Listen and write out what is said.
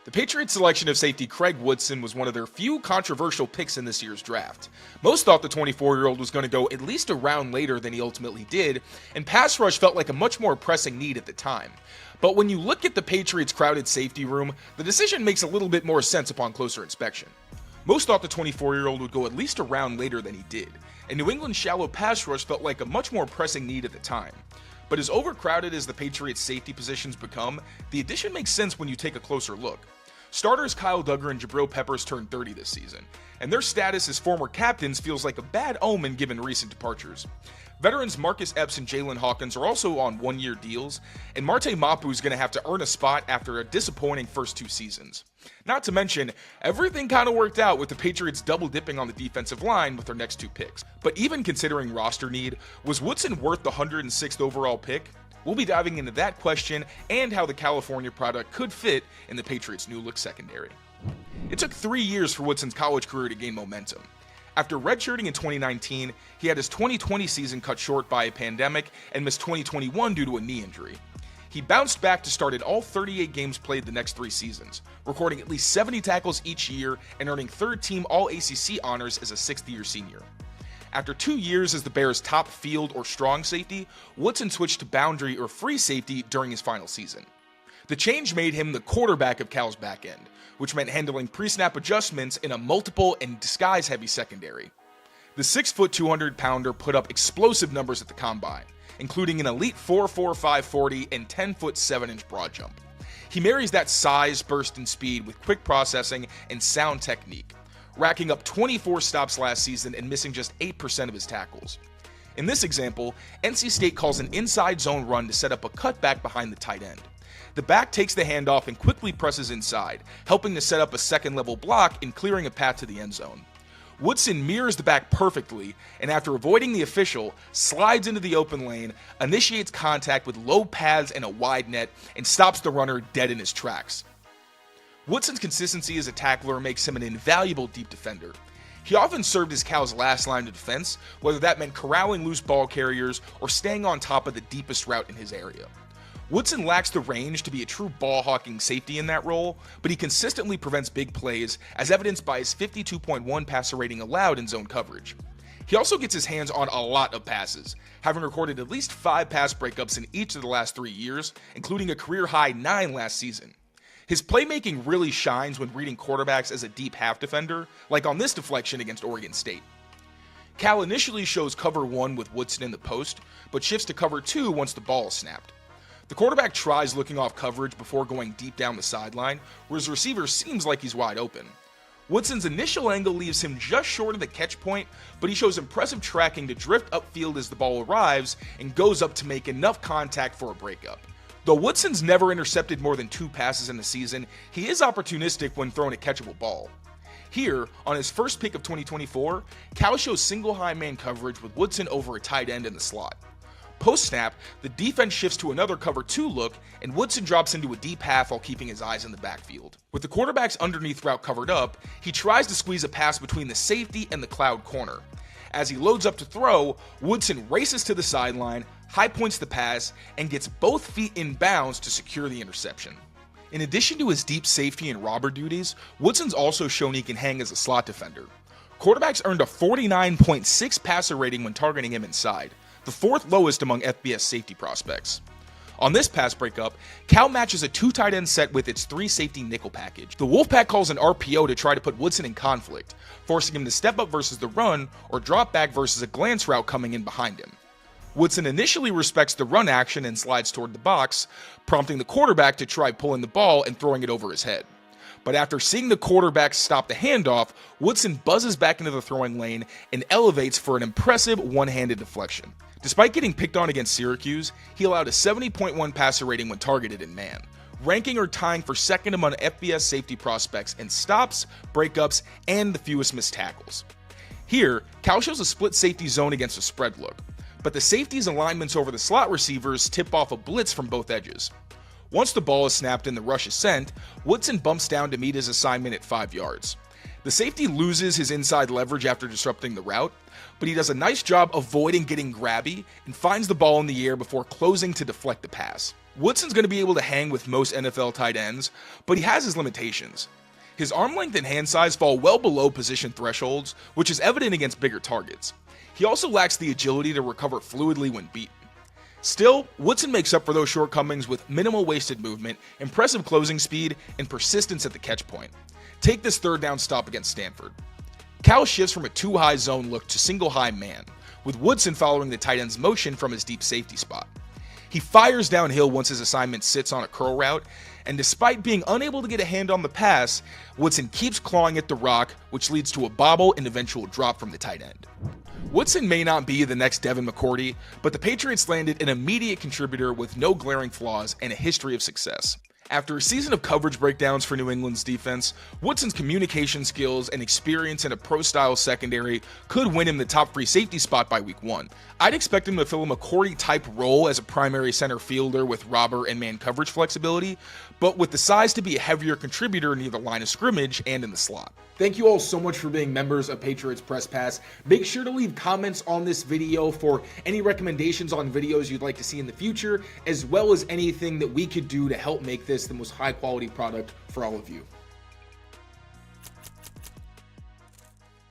The Patriots' selection of safety Craig Woodson was one of their few controversial picks in this year's draft. Most thought the 24-year-old was going to go at least a round later than he ultimately did, and pass rush felt like a much more pressing need at the time. But when you look at the Patriots' crowded safety room, the decision makes a little bit more sense upon closer inspection. Most thought the 24-year-old would go at least a round later than he did, and New England's shallow pass rush felt like a much more pressing need at the time. But as overcrowded as the Patriots' safety positions become, the addition makes sense when you take a closer look. Starters Kyle Duggar and Jabril Peppers turned 30 this season, and their status as former captains feels like a bad omen given recent departures. Veterans Marcus Epps and Jalen Hawkins are also on one-year deals, and Marte Mapu is going to have to earn a spot after a disappointing first two seasons. Not to mention, everything kind of worked out with the Patriots double-dipping on the defensive line with their next two picks. But even considering roster need, was Woodson worth the 106th overall pick? We'll be diving into that question and how the California product could fit in the Patriots' new-look secondary. It took 3 years for Woodson's college career to gain momentum. After redshirting in 2019, he had his 2020 season cut short by a pandemic and missed 2021 due to a knee injury. He bounced back to start in all 38 games played the next 3 seasons, recording at least 70 tackles each year and earning third-team All-ACC honors as a sixth-year senior. After 2 years as the Bears' top field or strong safety, Woodson switched to boundary or free safety during his final season. The change made him the quarterback of Cal's back end, which meant handling pre-snap adjustments in a multiple and disguise-heavy secondary. The 6', 200-pounder put up explosive numbers at the combine, including an elite 4.45 40 and 10' 7" broad jump. He marries that size, burst, and speed with quick processing and sound technique, racking up 24 stops last season and missing just 8% of his tackles. In this example, NC State calls an inside zone run to set up a cutback behind the tight end. The back takes the handoff and quickly presses inside, helping to set up a second-level block and clearing a path to the end zone. Woodson mirrors the back perfectly, and after avoiding the official, slides into the open lane, initiates contact with low pads and a wide net, and stops the runner dead in his tracks. Woodson's consistency as a tackler makes him an invaluable deep defender. He often served as Cal's last line of defense, whether that meant corralling loose ball carriers or staying on top of the deepest route in his area. Woodson lacks the range to be a true ball-hawking safety in that role, but he consistently prevents big plays, as evidenced by his 52.1 passer rating allowed in zone coverage. He also gets his hands on a lot of passes, having recorded at least 5 pass breakups in each of the last 3 years, including a career-high 9 last season. His playmaking really shines when reading quarterbacks as a deep half defender, like on this deflection against Oregon State. Cal initially shows cover 1 with Woodson in the post, but shifts to cover 2 once the ball is snapped. The quarterback tries looking off coverage before going deep down the sideline, where his receiver seems like he's wide open. Woodson's initial angle leaves him just short of the catch point, but he shows impressive tracking to drift upfield as the ball arrives and goes up to make enough contact for a breakup. Though Woodson's never intercepted more than 2 passes in the season, he is opportunistic when throwing a catchable ball. Here, on his first pick of 2024, Cal shows single high man coverage with Woodson over a tight end in the slot. Post-snap, the defense shifts to another cover 2 look, and Woodson drops into a deep half while keeping his eyes in the backfield. With the quarterback's underneath route covered up, he tries to squeeze a pass between the safety and the cloud corner. As he loads up to throw, Woodson races to the sideline, high points the pass, and gets both feet in bounds to secure the interception. In addition to his deep safety and robber duties, Woodson's also shown he can hang as a slot defender. Quarterbacks earned a 49.6 passer rating when targeting him inside, the 4th lowest among FBS safety prospects. On this pass breakup, Cal matches a 2 tight end set with its 3 safety nickel package. The Wolfpack calls an RPO to try to put Woodson in conflict, forcing him to step up versus the run or drop back versus a glance route coming in behind him. Woodson initially respects the run action and slides toward the box, prompting the quarterback to try pulling the ball and throwing it over his head. But after seeing the quarterback stop the handoff, Woodson buzzes back into the throwing lane and elevates for an impressive one-handed deflection. Despite getting picked on against Syracuse, he allowed a 70.1 passer rating when targeted in man, ranking or tying for second among FBS safety prospects in stops, breakups, and the fewest missed tackles. Here, Cal shows a split safety zone against a spread look, but the safety's alignments over the slot receivers tip off a blitz from both edges. Once the ball is snapped and the rush is sent, Woodson bumps down to meet his assignment at 5 yards. The safety loses his inside leverage after disrupting the route, but he does a nice job avoiding getting grabby and finds the ball in the air before closing to deflect the pass. Woodson's going to be able to hang with most NFL tight ends, but he has his limitations. His arm length and hand size fall well below position thresholds, which is evident against bigger targets. He also lacks the agility to recover fluidly when beaten. Still, Woodson makes up for those shortcomings with minimal wasted movement, impressive closing speed, and persistence at the catch point. Take this third down stop against Stanford. Kyles shifts from a two-high zone look to single-high man, with Woodson following the tight end's motion from his deep safety spot. He fires downhill once his assignment sits on a curl route, and despite being unable to get a hand on the pass, Woodson keeps clawing at the rock, which leads to a bobble and eventual drop from the tight end. Woodson may not be the next Devin McCourty, but the Patriots landed an immediate contributor with no glaring flaws and a history of success. After a season of coverage breakdowns for New England's defense, Woodson's communication skills and experience in a pro-style secondary could win him the top free safety spot by week 1. I'd expect him to fill a McCourty-type role as a primary center fielder with robber and man coverage flexibility, but with the size to be a heavier contributor near the line of scrimmage and in the slot. Thank you all so much for being members of Patriots Press Pass. Make sure to leave comments on this video for any recommendations on videos you'd like to see in the future, as well as anything that we could do to help make this the most high quality product for all of you.